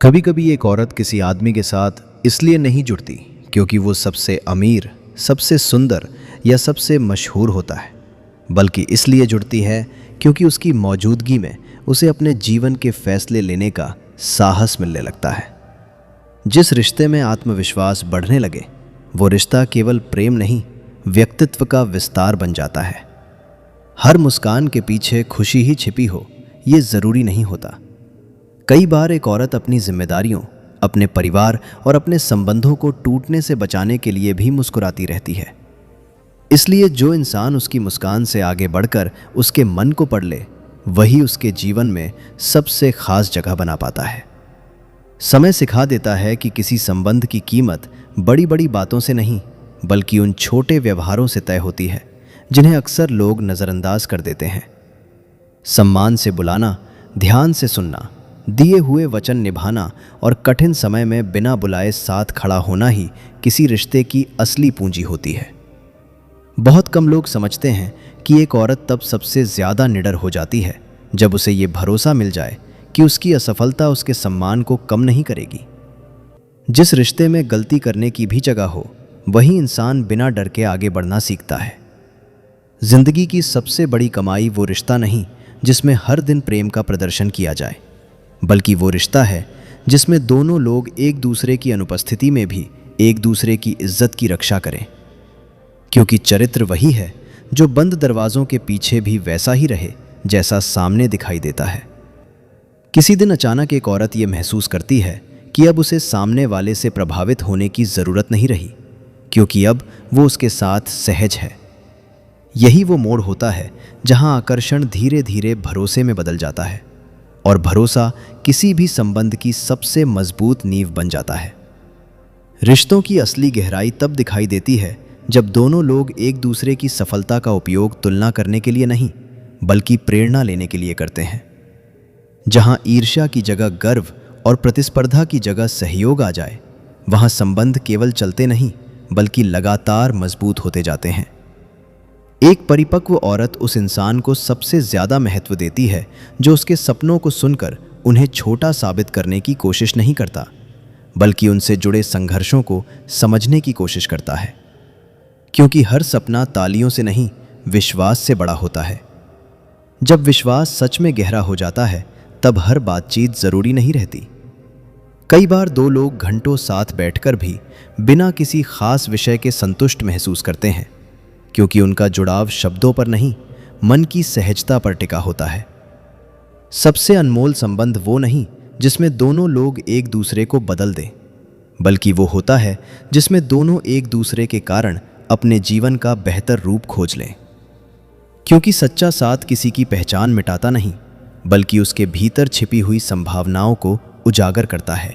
कभी कभी एक औरत किसी आदमी के साथ इसलिए नहीं जुड़ती क्योंकि वो सबसे अमीर, सबसे सुंदर या सबसे मशहूर होता है, बल्कि इसलिए जुड़ती है क्योंकि उसकी मौजूदगी में उसे अपने जीवन के फैसले लेने का साहस मिलने लगता है। जिस रिश्ते में आत्मविश्वास बढ़ने लगे, वो रिश्ता केवल प्रेम नहीं, व्यक्तित्व का विस्तार बन जाता है। हर मुस्कान के पीछे खुशी ही छिपी हो, ये ज़रूरी नहीं होता। कई बार एक औरत अपनी जिम्मेदारियों, अपने परिवार और अपने संबंधों को टूटने से बचाने के लिए भी मुस्कुराती रहती है। इसलिए जो इंसान उसकी मुस्कान से आगे बढ़कर उसके मन को पढ़ ले, वही उसके जीवन में सबसे खास जगह बना पाता है। समय सिखा देता है कि किसी संबंध की कीमत बड़ी बड़ी बातों से नहीं, बल्कि उन छोटे व्यवहारों से तय होती है जिन्हें अक्सर लोग नज़रअंदाज कर देते हैं। सम्मान से बुलाना, ध्यान से सुनना, दिए हुए वचन निभाना और कठिन समय में बिना बुलाए साथ खड़ा होना ही किसी रिश्ते की असली पूंजी होती है। बहुत कम लोग समझते हैं कि एक औरत तब सबसे ज़्यादा निडर हो जाती है जब उसे ये भरोसा मिल जाए कि उसकी असफलता उसके सम्मान को कम नहीं करेगी। जिस रिश्ते में गलती करने की भी जगह हो, वही इंसान बिना डर के आगे बढ़ना सीखता है। जिंदगी की सबसे बड़ी कमाई वो रिश्ता नहीं जिसमें हर दिन प्रेम का प्रदर्शन किया जाए, बल्कि वो रिश्ता है जिसमें दोनों लोग एक दूसरे की अनुपस्थिति में भी एक दूसरे की इज्जत की रक्षा करें। क्योंकि चरित्र वही है जो बंद दरवाज़ों के पीछे भी वैसा ही रहे जैसा सामने दिखाई देता है। किसी दिन अचानक एक औरत ये महसूस करती है कि अब उसे सामने वाले से प्रभावित होने की ज़रूरत नहीं रही, क्योंकि अब वो उसके साथ सहज है। यही वो मोड़ होता है जहां आकर्षण धीरे धीरे भरोसे में बदल जाता है और भरोसा किसी भी संबंध की सबसे मजबूत नींव बन जाता है। रिश्तों की असली गहराई तब दिखाई देती है जब दोनों लोग एक दूसरे की सफलता का उपयोग तुलना करने के लिए नहीं, बल्कि प्रेरणा लेने के लिए करते हैं। जहां ईर्ष्या की जगह गर्व और प्रतिस्पर्धा की जगह सहयोग आ जाए, वहां संबंध केवल चलते नहीं, बल्कि लगातार मजबूत होते जाते हैं। एक परिपक्व औरत उस इंसान को सबसे ज़्यादा महत्व देती है जो उसके सपनों को सुनकर उन्हें छोटा साबित करने की कोशिश नहीं करता, बल्कि उनसे जुड़े संघर्षों को समझने की कोशिश करता है। क्योंकि हर सपना तालियों से नहीं, विश्वास से बड़ा होता है। जब विश्वास सच में गहरा हो जाता है, तब हर बातचीत ज़रूरी नहीं रहती। कई बार दो लोग घंटों साथ बैठकर भी बिना किसी खास विषय के संतुष्ट महसूस करते हैं, क्योंकि उनका जुड़ाव शब्दों पर नहीं, मन की सहजता पर टिका होता है। सबसे अनमोल संबंध वो नहीं जिसमें दोनों लोग एक दूसरे को बदल दें, बल्कि वो होता है जिसमें दोनों एक दूसरे के कारण अपने जीवन का बेहतर रूप खोज लें। क्योंकि सच्चा साथ किसी की पहचान मिटाता नहीं, बल्कि उसके भीतर छिपी हुई संभावनाओं को उजागर करता है।